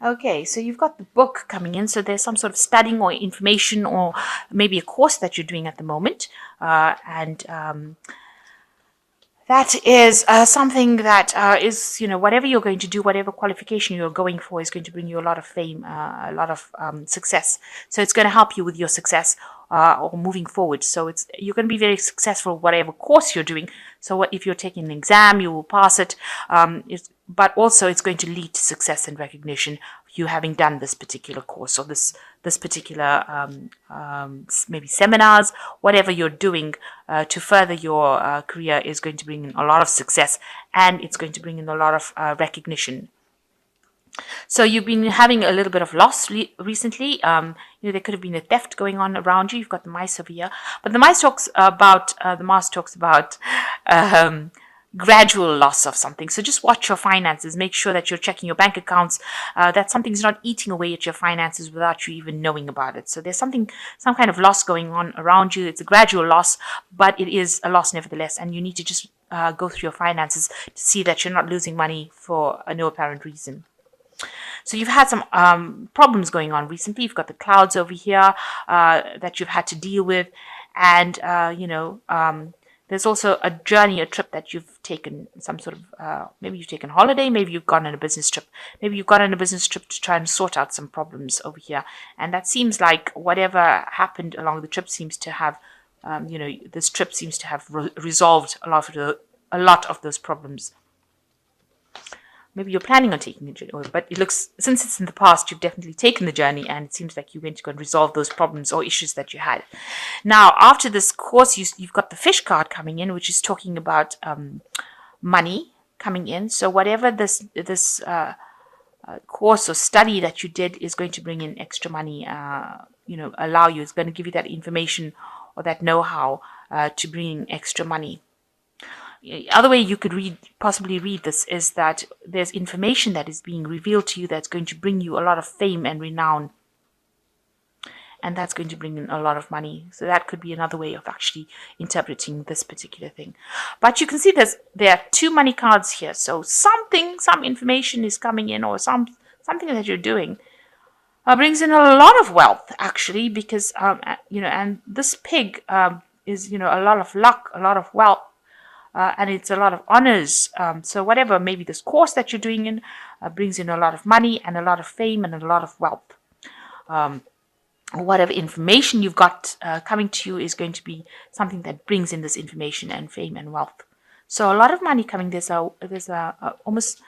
Okay, so you've got the book coming in. So there's some sort of studying or information or maybe a course that you're doing at the moment. And that is something that is, whatever you're going to do, whatever qualification you're going for is going to bring you a lot of fame, a lot of success. So it's going to help you with your success or moving forward. So you're going to be very successful whatever course you're doing. So if you're taking an exam, you will pass it. But also it's going to lead to success and recognition. You having done this particular course or this particular maybe seminars, whatever you're doing to further your career is going to bring in a lot of success, and it's going to bring in a lot of recognition. So you've been having a little bit of loss recently. There could have been a theft going on around you. You've got the mice over here, but the mouse talks about um, gradual loss of something. So just watch your finances. Make sure that you're checking your bank accounts. That something's not eating away at your finances without you even knowing about it. So there's some kind of loss going on around you. It's a gradual loss, but it is a loss nevertheless, and you need to just go through your finances to see that you're not losing money for no apparent reason. So you've had some problems going on recently. You've got the clouds over here that you've had to deal with, and there's also a journey, a trip that you've taken, some sort of maybe you've taken a holiday, maybe you've gone on a business trip, maybe you've gone on a business trip to try and sort out some problems over here, and that seems like whatever happened along the trip seems to have, this trip seems to have resolved a lot of those problems. Maybe you're planning on taking a journey, but it looks, since it's in the past, you've definitely taken the journey, and it seems like you're going to go and resolve those problems or issues that you had. Now, after this course, you've got the fish card coming in, which is talking about money coming in. So whatever this course or study that you did is going to bring in extra money. Allow you. It's going to give you that information or that know-how to bring in extra money. The other way you could possibly read this is that there's information that is being revealed to you that's going to bring you a lot of fame and renown, and that's going to bring in a lot of money. So that could be another way of actually interpreting this particular thing. But you can see there are two money cards here. So some information is coming in, or something that you're doing brings in a lot of wealth, actually, because and this pig is a lot of luck, a lot of wealth. And it's a lot of honors. So whatever, maybe this course that you're doing in brings in a lot of money and a lot of fame and a lot of wealth. Whatever information you've got coming to you is going to be something that brings in this information and fame and wealth. So a lot of money coming. There's almost,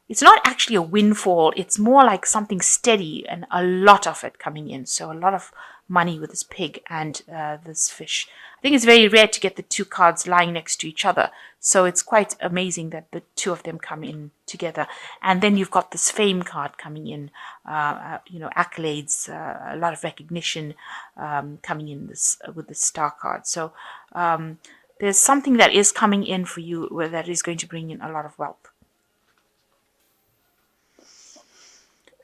it's not actually a windfall. It's more like something steady and a lot of it coming in. So a lot of money with this pig and this fish. I think it's very rare to get the two cards lying next to each other. So it's quite amazing that the two of them come in together. And then you've got this fame card coming in, accolades, a lot of recognition coming in with the star card. So there's something that is coming in for you that is going to bring in a lot of wealth.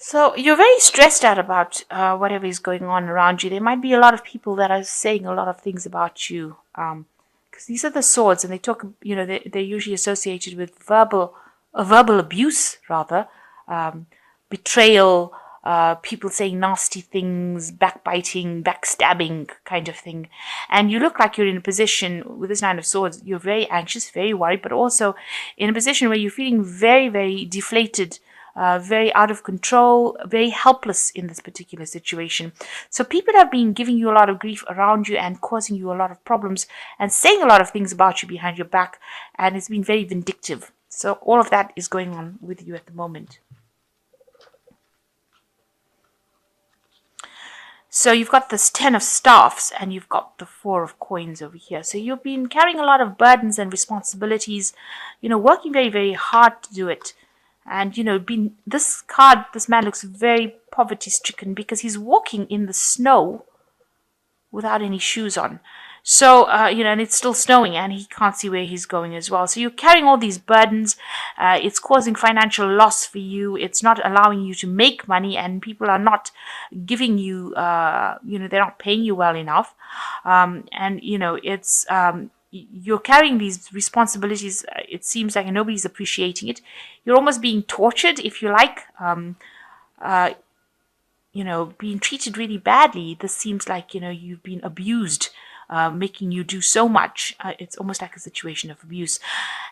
So you're very stressed out about whatever is going on around you. There might be a lot of people that are saying a lot of things about you, because these are the swords, and they talk. They're usually associated with verbal abuse, rather, betrayal, people saying nasty things, backbiting, backstabbing, kind of thing. And you look like you're in a position with this Nine of Swords. You're very anxious, very worried, but also in a position where you're feeling very, very deflated. Very out of control, very helpless in this particular situation. So people have been giving you a lot of grief around you and causing you a lot of problems and saying a lot of things about you behind your back, and it's been very vindictive. So all of that is going on with you at the moment. So you've got this 10 of staffs and you've got the 4 of coins over here. So you've been carrying a lot of burdens and responsibilities, working very, very hard to do it. And, this man looks very poverty stricken because he's walking in the snow without any shoes on. So, and it's still snowing and he can't see where he's going as well. So you're carrying all these burdens. It's causing financial loss for you. It's not allowing you to make money, and people are not giving you, they're not paying you well enough. It's, you're carrying these responsibilities. It seems like nobody's appreciating it. You're almost being tortured, if you like. being treated really badly. This seems like, you've been abused, making you do so much. It's almost like a situation of abuse.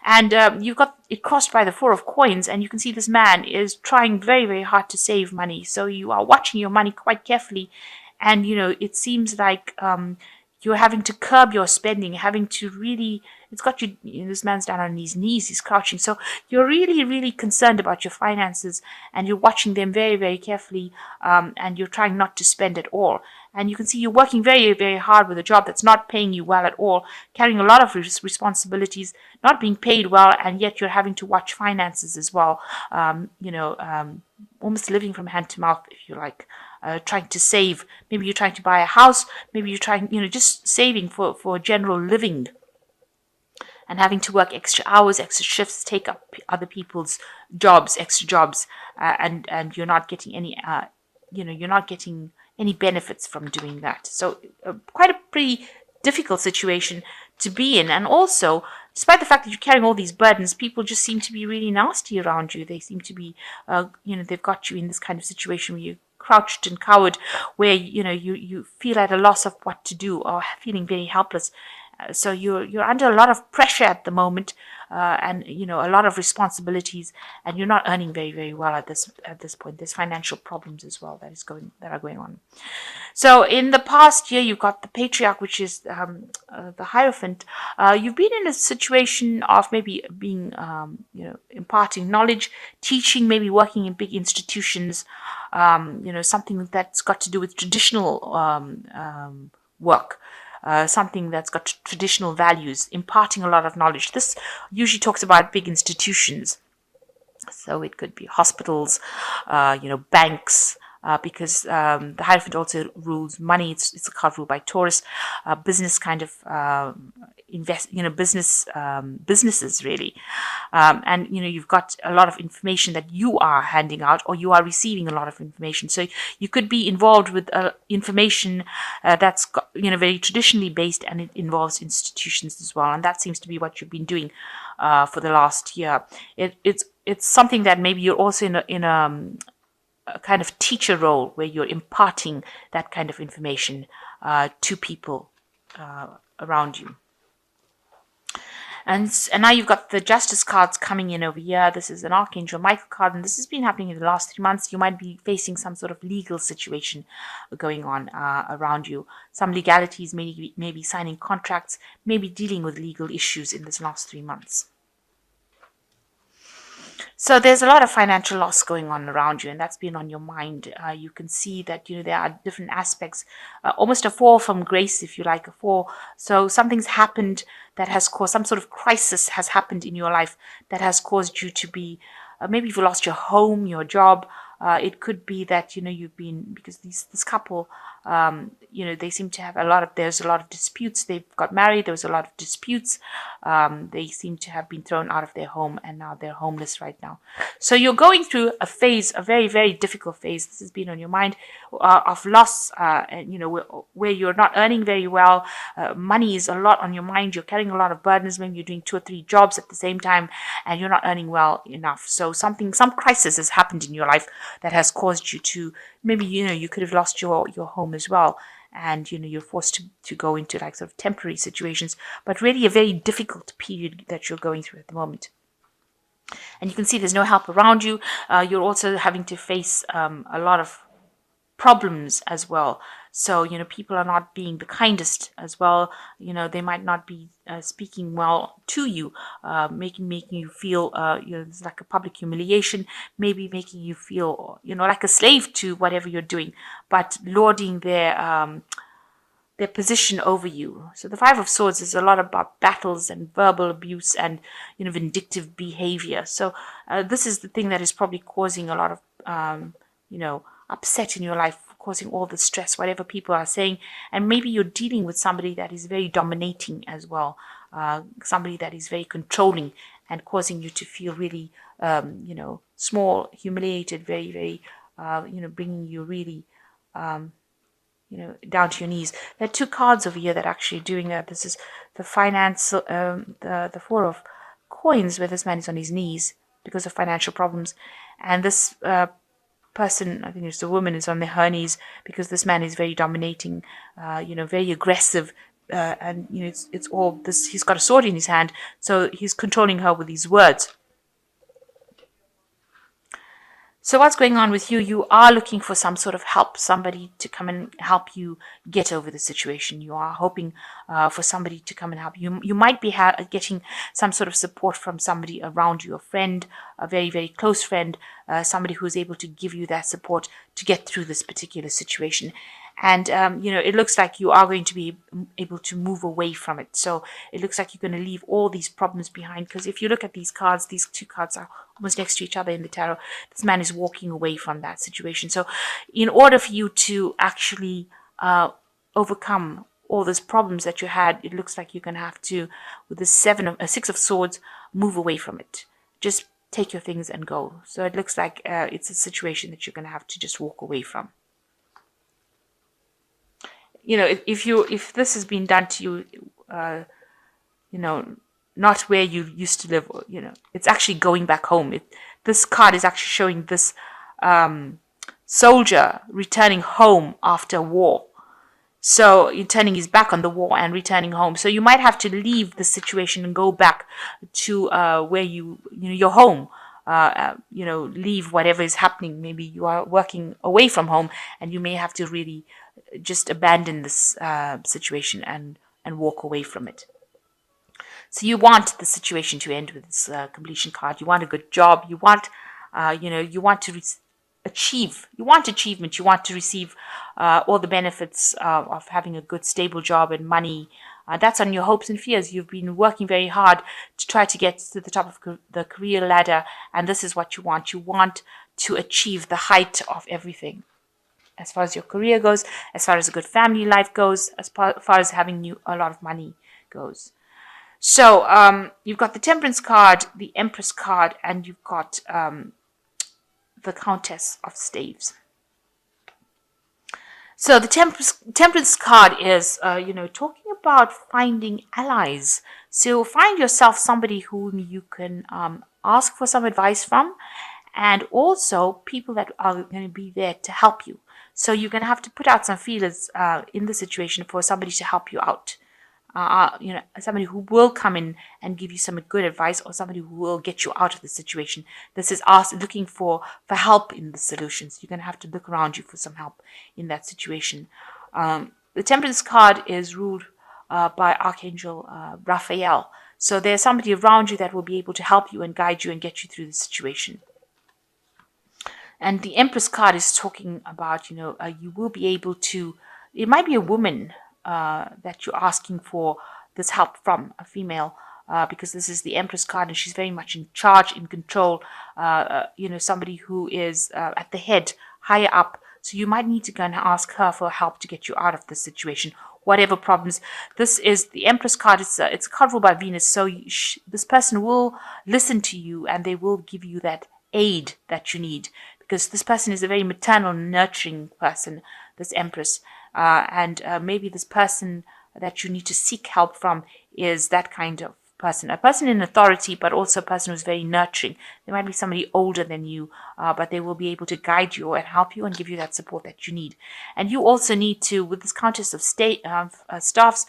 And you've got it crossed by the Four of Coins, and you can see this man is trying very, very hard to save money. So you are watching your money quite carefully. And, it seems like you're having to curb your spending, having to really, it's got you, this man's down on his knees, he's crouching. So you're really, really concerned about your finances, and you're watching them very, very carefully, and you're trying not to spend at all. And you can see you're working very, very hard with a job that's not paying you well at all, carrying a lot of responsibilities, not being paid well, and yet you're having to watch finances as well. Almost living from hand to mouth, if you like. Trying to save. Maybe you're trying to buy a house. Maybe you're trying, just saving for general living, and having to work extra hours, extra shifts, take up other people's jobs, extra jobs, and you're not getting any, you're not getting any benefits from doing that. So quite a pretty difficult situation to be in. And also, despite the fact that you're carrying all these burdens, people just seem to be really nasty around you. They seem to be, they've got you in this kind of situation where you crouched and cowered, where you feel at a loss of what to do, or feeling very helpless. So you're under a lot of pressure at the moment, and a lot of responsibilities, and you're not earning very, very well at this point. There's financial problems as well that are going on. So in the past year, you've got the Patriarch, which is the Hierophant. You've been in a situation of maybe being, imparting knowledge, teaching, maybe working in big institutions. Something that's got to do with traditional work. Something that's got traditional values, imparting a lot of knowledge. This usually talks about big institutions. So it could be hospitals, banks, because the Hierophant also rules money. It's a card ruled by Taurus. Business kind of businesses really. And you've got a lot of information that you are handing out, or you are receiving a lot of information. So you could be involved with information that's got, very traditionally based, and it involves institutions as well. And that seems to be what you've been doing for the last year. It's something that maybe you're also in a kind of teacher role, where you're imparting that kind of information to people around you. And now you've got the Justice cards coming in over here. This is an Archangel Michael card, and this has been happening in the last 3 months. You might be facing some sort of legal situation going on around you. Some legalities, maybe signing contracts, maybe dealing with legal issues in this last 3 months. So there's a lot of financial loss going on around you, and that's been on your mind. You can see that there are different aspects, almost a fall from grace, if you like, a fall. So something's happened that has caused, some sort of crisis has happened in your life that has caused you to be, maybe you've lost your home, your job. It could be that you've been, because this couple, they seem to have there's a lot of disputes. They've got married, there was a lot of disputes. They seem to have been thrown out of their home, and now they're homeless right now. So you're going through a phase, a very, very difficult phase. This has been on your mind, of loss, and where you're not earning very well. Money is a lot on your mind. You're carrying a lot of burdens. Maybe you're doing 2 or 3 jobs at the same time, and you're not earning well enough. So some crisis has happened in your life that has caused you to, maybe you could have lost your home as well, and you're forced to go into like sort of temporary situations, but really a very difficult period that you're going through at the moment. And you can see there's no help around you. You're also having to face a lot of problems as well. So, people are not being the kindest as well. They might not be speaking well to you, making you feel, it's like a public humiliation, maybe making you feel, like a slave to whatever you're doing, but lording their position over you. So the Five of Swords is a lot about battles and verbal abuse and, vindictive behavior. So this is the thing that is probably causing a lot of, upset in your life, causing all the stress, whatever people are saying. And maybe you're dealing with somebody that is very dominating as well, somebody that is very controlling and causing you to feel really, small, humiliated, very, very, bringing you really, down to your knees. There are 2 cards over here that are actually doing that. This is the finance, the Four of Coins, where this man is on his knees because of financial problems. And this person, I think it's the woman, is on her knees because this man is very dominating, very aggressive. And it's all this. He's got a sword in his hand, so he's controlling her with his words. So what's going on with you? You are looking for some sort of help, somebody to come and help you get over the situation. You are hoping for somebody to come and help you. You might be getting some sort of support from somebody around you, a friend, a very, very close friend, somebody who is able to give you that support to get through this particular situation. And, it looks like you are going to be able to move away from it. So it looks like you're going to leave all these problems behind. Because if you look at these cards, these two cards are almost next to each other in the tarot. This man is walking away from that situation. So in order for you to actually overcome all those problems that you had, it looks like you're going to have to, with the Six of Swords, move away from it. Just take your things and go. So it looks like it's a situation that you're going to have to just walk away from. If this has been done to you, not where you used to live, it's actually going back home. This card is actually showing this soldier returning home after war. So you're turning his back on the war and returning home. So you might have to leave the situation and go back to where your home. Leave whatever is happening. Maybe you are working away from home and you may have to really just abandon this situation and walk away from it. So you want the situation to end with this completion card. You want a good job. You want, you want to achieve. You want achievement. You want to receive all the benefits of having a good, stable job and money. That's on your hopes and fears. You've been working very hard to try to get to the top of the career ladder, and this is what you want. You want to achieve the height of everything. As far as your career goes, as far as a good family life goes, as far as having a lot of money goes. So you've got the Temperance card, the Empress card, and you've got the Countess of Staves. So the Temperance card is, talking about finding allies. So find yourself somebody whom you can ask for some advice from, and also people that are going to be there to help you. So you're going to have to put out some feelers in the situation for somebody to help you out. Somebody who will come in and give you some good advice, or somebody who will get you out of the situation. This is us looking for help in the solutions. You're going to have to look around you for some help in that situation. The Temperance card is ruled by Archangel Raphael. So there's somebody around you that will be able to help you and guide you and get you through the situation. And the Empress card is talking about, you will be able to, it might be a woman that you're asking for this help from, a female, because this is the Empress card and she's very much in charge, in control, somebody who is at the head, higher up. So you might need to go and ask her for help to get you out of this situation, whatever problems. This is the Empress card. It's a card ruled by Venus. So this person will listen to you and they will give you that aid that you need, because this person is a very maternal, nurturing person, this Empress. And maybe this person that you need to seek help from is that kind of person, a person in authority, but also a person who's very nurturing. There might be somebody older than you, but they will be able to guide you and help you and give you that support that you need. And you also need to, with this Countess of Staffs,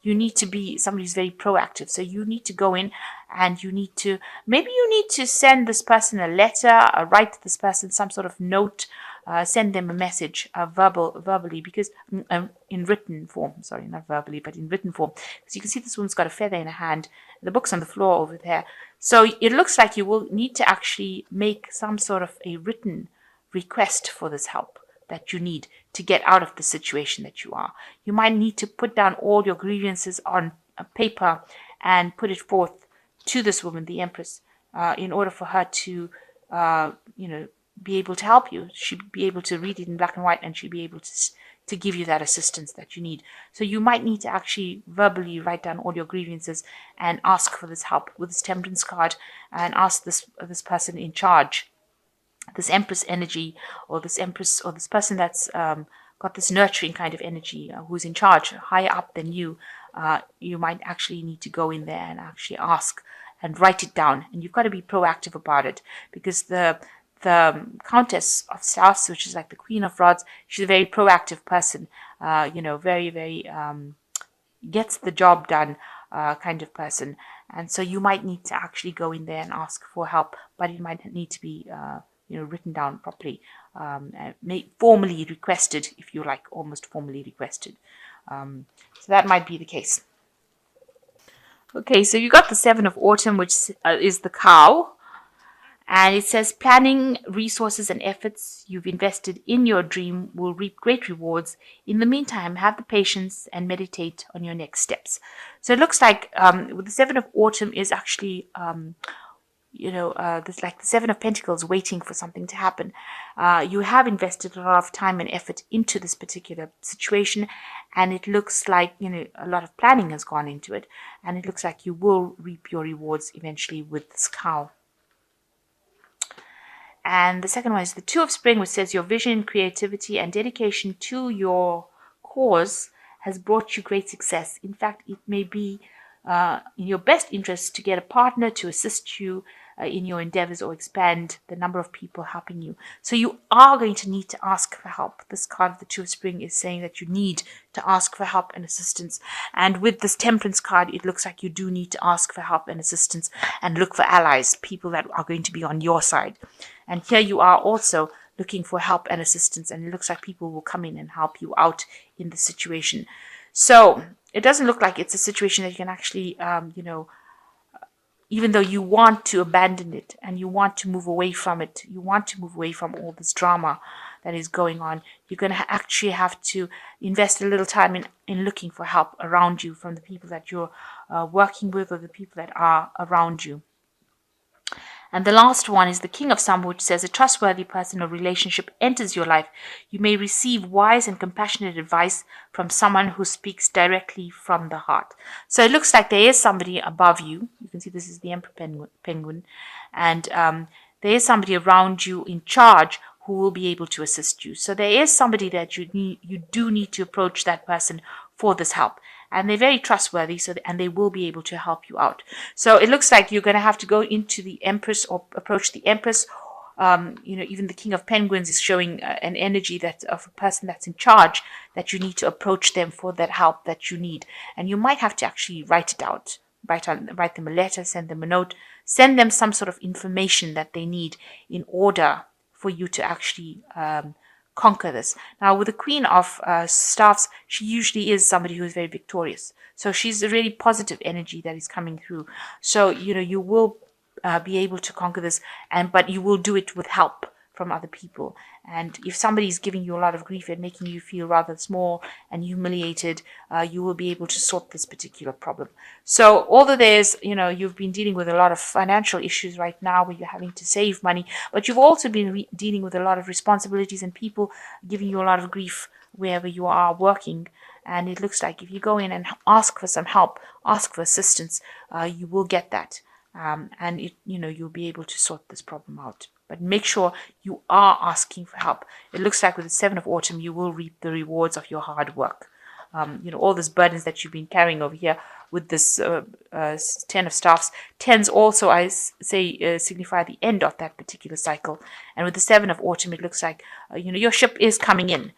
you need to be somebody who's very proactive. So you need to go in and maybe you need to send this person a letter, write to this person some sort of note, send them a message, verbally, because in written form, sorry, not verbally, but in written form. Because you can see this woman's got a feather in her hand. The book's on the floor over there. So it looks like you will need to actually make some sort of a written request for this help that you need to get out of the situation that you are. You might need to put down all your grievances on a paper and put it forth to this woman, the Empress, in order for her to, be able to help you. She'd be able to read it in black and white, and she'd be able to give you that assistance that you need. So you might need to actually verbally write down all your grievances and ask for this help with this Temperance card, and ask this person in charge, this Empress energy, or this Empress, or this person that's got this nurturing kind of energy, who's in charge, higher up than you. You might actually need to go in there and actually ask and write it down. And you've got to be proactive about it, because the the Countess of Staffs, which is like the Queen of Rods, she's a very proactive person, very, very gets the job done kind of person. And so you might need to actually go in there and ask for help, but it might need to be written down properly, formally requested, if you like, almost formally requested. So that might be the case. Okay, so you got the Seven of Autumn, which is the cow. And it says, planning, resources, and efforts you've invested in your dream will reap great rewards. In the meantime, have the patience and meditate on your next steps. So it looks like with the Seven of Autumn is actually, there's like the Seven of Pentacles waiting for something to happen. You have invested a lot of time and effort into this particular situation, and it looks like, a lot of planning has gone into it, and it looks like you will reap your rewards eventually with this cow. And the second one is the Two of Spring, which says your vision, creativity, and dedication to your cause has brought you great success. In fact, it may be in your best interest to get a partner to assist you in your endeavors or expand the number of people helping you. So you are going to need to ask for help. This card, the Two of Spring, is saying that you need to ask for help and assistance. And with this Temperance card, it looks like you do need to ask for help and assistance and look for allies, people that are going to be on your side. And here you are also looking for help and assistance, and it looks like people will come in and help you out in the situation. So it doesn't look like it's a situation that you can actually, even though you want to abandon it and you want to move away from it, you want to move away from all this drama that is going on, you're going to actually have to invest a little time in looking for help around you from the people that you're working with or the people that are around you. And the last one is the King of Summer, which says a trustworthy person or relationship enters your life. You may receive wise and compassionate advice from someone who speaks directly from the heart. So it looks like there is somebody above you. You can see this is the Emperor Penguin. And there is somebody around you in charge who will be able to assist you. So there is somebody that you do need to approach that person for this help. And they're very trustworthy, and they will be able to help you out. So it looks like you're going to have to go into the Empress or approach the Empress. Even the King of Penguins is showing an energy that of a person that's in charge, that you need to approach them for that help that you need. And you might have to actually write it out, write them a letter, send them a note, send them some sort of information that they need in order for you to actually conquer this. Now, with the Queen of Staffs, she usually is somebody who is very victorious. So she's a really positive energy that is coming through. So, you will be able to conquer this, but you will do it with help from other people. And if somebody is giving you a lot of grief and making you feel rather small and humiliated, you will be able to sort this particular problem. So although there's, you've been dealing with a lot of financial issues right now where you're having to save money, but you've also been dealing with a lot of responsibilities and people giving you a lot of grief wherever you are working. And it looks like if you go in and ask for some help, ask for assistance, you will get that. And you'll be able to sort this problem out. But make sure you are asking for help. It looks like with the Seven of Autumn, you will reap the rewards of your hard work. All those burdens that you've been carrying over here with this Ten of Staffs. Tens also, I say, signify the end of that particular cycle. And with the Seven of Autumn, it looks like, your ship is coming in.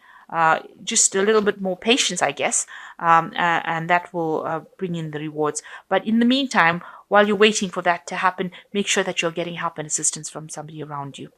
Just a little bit more patience, I guess, and that will bring in the rewards. But in the meantime, while you're waiting for that to happen, make sure that you're getting help and assistance from somebody around you.